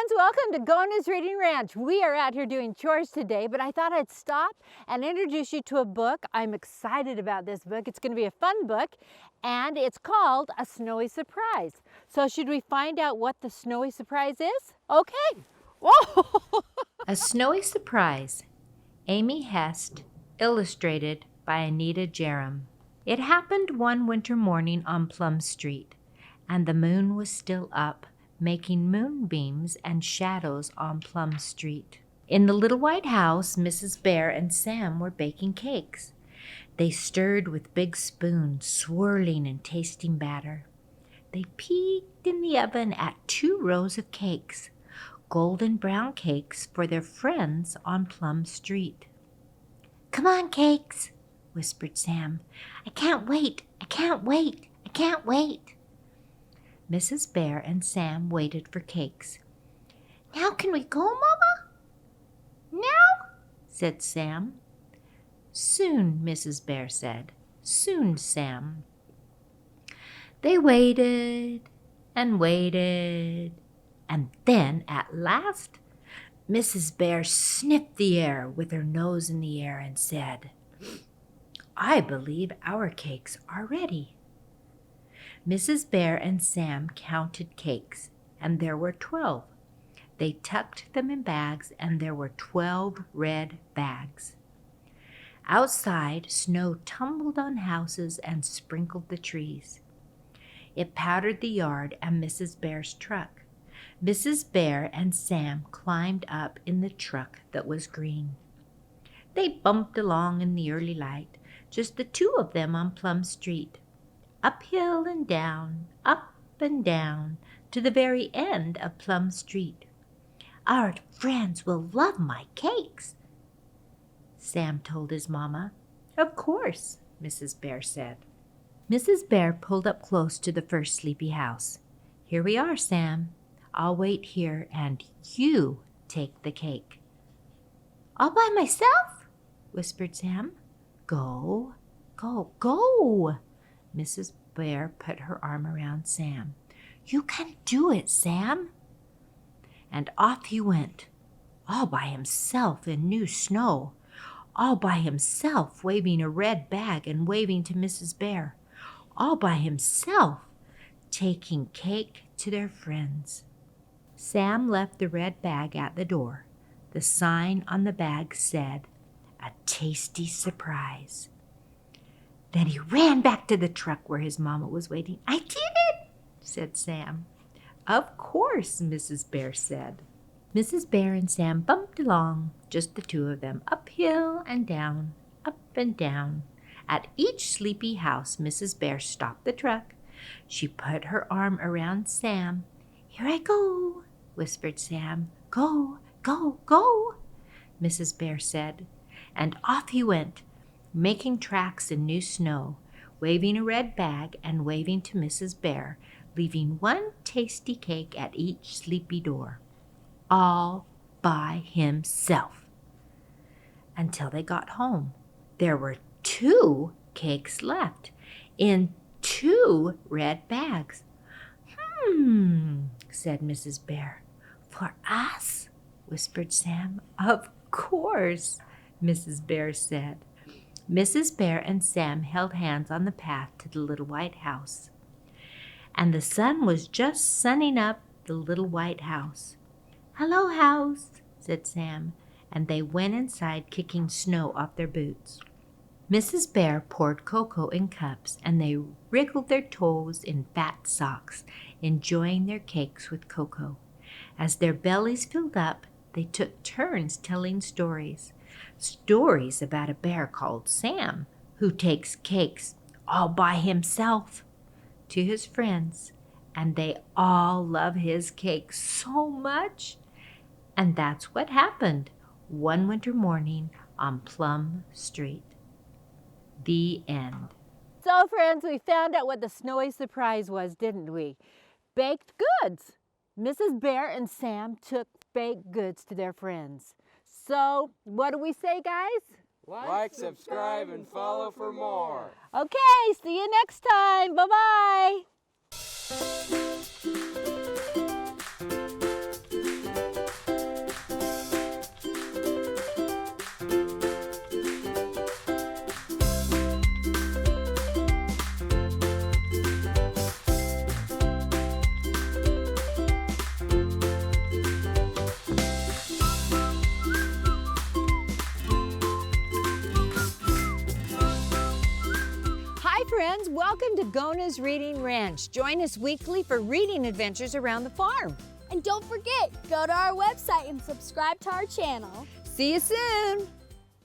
friends, welcome to Gona's Reading Ranch. We are out here doing chores today, but I thought I'd stop and introduce you to a book. I'm excited about this book. It's going to be a fun book, and it's called A Snowy Surprise. So should we find out what the snowy surprise is? Okay. Whoa! A Snowy Surprise, Amy Hest, illustrated by Anita Jerem. It happened one winter morning on Plum Street, and the moon was still up, making moonbeams and shadows on Plum Street. In the little white house, Mrs. Bear and Sam were baking cakes. They stirred with big spoons, swirling and tasting batter. They peeked in the oven at 2 rows of cakes, golden brown cakes for their friends on Plum Street. "Come on, cakes," whispered Sam. "I can't wait, I can't wait, I can't wait." Mrs. Bear and Sam waited for cakes. "Now can we go, Mama?" "Now?" said Sam. "Soon," Mrs. Bear said. "Soon, Sam." They waited and waited, and then at last Mrs. Bear sniffed the air with her nose in the air and said, "I believe our cakes are ready." Mrs. Bear and Sam counted cakes, and there were 12. They tucked them in bags, and there were 12 red bags. Outside, snow tumbled on houses and sprinkled the trees. It powdered the yard and Mrs. Bear's truck. Mrs. Bear and Sam climbed up in the truck that was green. They bumped along in the early light, just the 2 of them on Plum Street. Uphill and down, up and down, to the very end of Plum Street. "Our friends will love my cakes," Sam told his mama. "Of course," Mrs. Bear said. Mrs. Bear pulled up close to the first sleepy house. "Here we are, Sam. I'll wait here, and you take the cake." "All by myself?" whispered Sam. "Go, go, go!" Mrs. Bear put her arm around Sam. "You can do it, Sam." And off he went, all by himself in new snow, all by himself waving a red bag and waving to Mrs. Bear, all by himself taking cake to their friends. Sam left the red bag at the door. The sign on the bag said, "A tasty surprise." Then he ran back to the truck where his mama was waiting. "I did it," said Sam. "Of course," Mrs. Bear said. Mrs. Bear and Sam bumped along, just the 2 of them, uphill and down, up and down. At each sleepy house, Mrs. Bear stopped the truck. She put her arm around Sam. "Here I go," whispered Sam. "Go, go, go," Mrs. Bear said. And off he went, making tracks in new snow, waving a red bag and waving to Mrs. Bear, leaving 1 tasty cake at each sleepy door, all by himself. Until they got home, there were 2 cakes left in 2 red bags. Said Mrs. Bear. "For us?" whispered Sam. "Of course," Mrs. Bear said. Mrs. Bear and Sam held hands on the path to the little white house. And the sun was just sunning up the little white house. "Hello, house," said Sam, and they went inside, kicking snow off their boots. Mrs. Bear poured cocoa in cups, and they wriggled their toes in fat socks, enjoying their cakes with cocoa. As their bellies filled up, they took turns telling stories. Stories about a bear called Sam, who takes cakes all by himself to his friends, and they all love his cakes so much. And that's what happened one winter morning on Plum Street. The end. So friends, we found out what the snowy surprise was, didn't we? Baked goods. Mrs. Bear and Sam took baked goods to their friends. So, what do we say, guys? Like, subscribe, and follow for more. Okay, see you next time. Bye-bye. welcome to Gona's Reading Ranch. Join us weekly for reading adventures around the farm. And don't forget, go to our website and subscribe to our channel. See you soon.